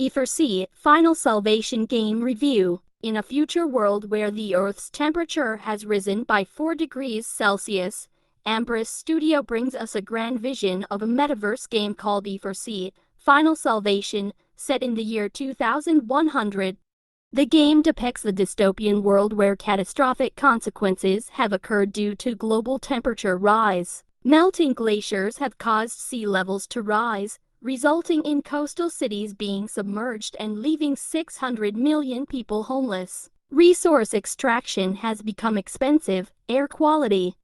E4C Final Salvation Game Review. In a future world where the Earth's temperature has risen by 4 degrees Celsius, Ambrus Studio brings us a grand vision of a metaverse game called E4C Final Salvation, set in the year 2100. The game depicts the dystopian world where catastrophic consequences have occurred due to global temperature rise. Melting glaciers have caused sea levels to rise, resulting in coastal cities being submerged and leaving 600 million people homeless. Resource extraction has become expensive, air quality.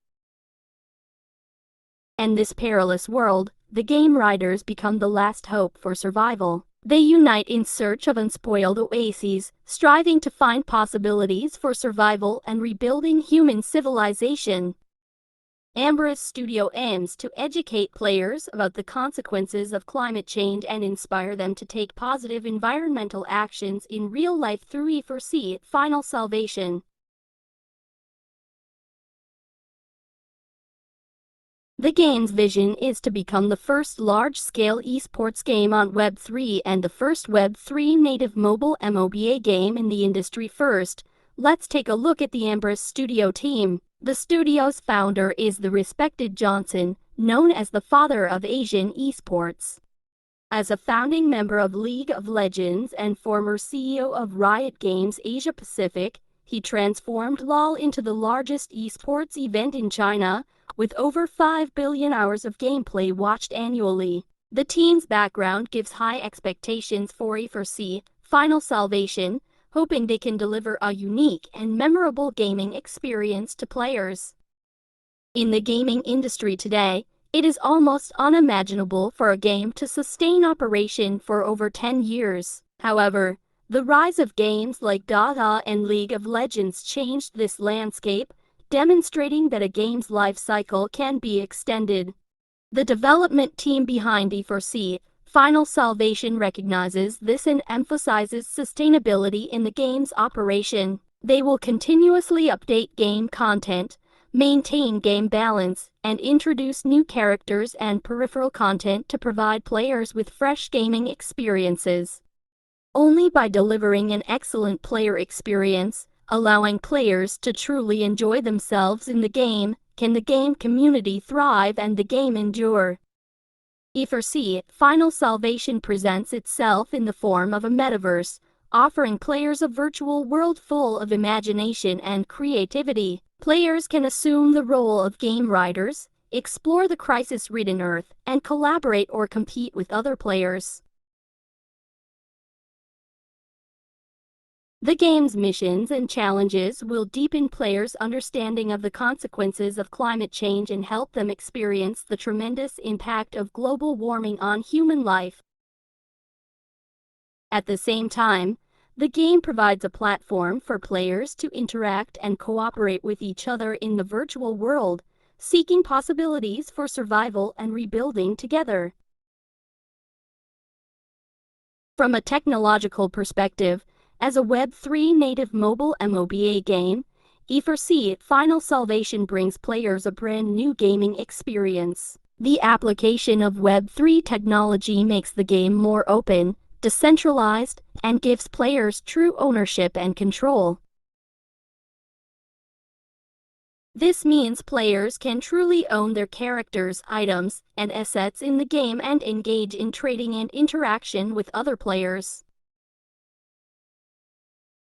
In this perilous world, the game riders become the last hope for survival. They unite in search of unspoiled oases, striving to find possibilities for survival and rebuilding human civilization. Ambrus Studio aims to educate players about the consequences of climate change and inspire them to take positive environmental actions in real life through E4C Final Salvation. The game's vision is to become the first large-scale esports game on Web3 and the first Web3 native mobile MOBA game in the industry. First, let's take a look at the Ambrus Studio team. The studio's founder is the respected Johnson, known as the father of Asian esports. As a founding member of League of Legends and former CEO of Riot Games Asia Pacific, he transformed LoL into the largest esports event in China, with over 5 billion hours of gameplay watched annually. The team's background gives high expectations for E4C Final Salvation, hoping they can deliver a unique and memorable gaming experience to players. In the gaming industry today, it is almost unimaginable for a game to sustain operation for over 10 years. However, the rise of games like Dota and League of Legends changed this landscape, demonstrating that a game's life cycle can be extended. The development team behind E4C Final Salvation recognizes this and emphasizes sustainability in the game's operation. They will continuously update game content, maintain game balance, and introduce new characters and peripheral content to provide players with fresh gaming experiences. Only by delivering an excellent player experience, allowing players to truly enjoy themselves in the game, can the game community thrive and the game endure. E4C Final Salvation presents itself in the form of a metaverse, offering players a virtual world full of imagination and creativity. Players can assume the role of game riders, explore the crisis-ridden Earth, and collaborate or compete with other players. The game's missions and challenges will deepen players' understanding of the consequences of climate change and help them experience the tremendous impact of global warming on human life. At the same time, the game provides a platform for players to interact and cooperate with each other in the virtual world, seeking possibilities for survival and rebuilding together. From a technological perspective, as a Web3 native mobile MOBA game, E4C Final Salvation brings players a brand new gaming experience. The application of Web3 technology makes the game more open, decentralized, and gives players true ownership and control. This means players can truly own their characters, items, and assets in the game and engage in trading and interaction with other players.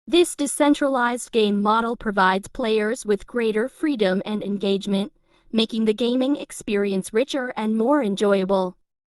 This decentralized game model provides players with greater freedom and engagement, making the gaming experience richer and more enjoyable.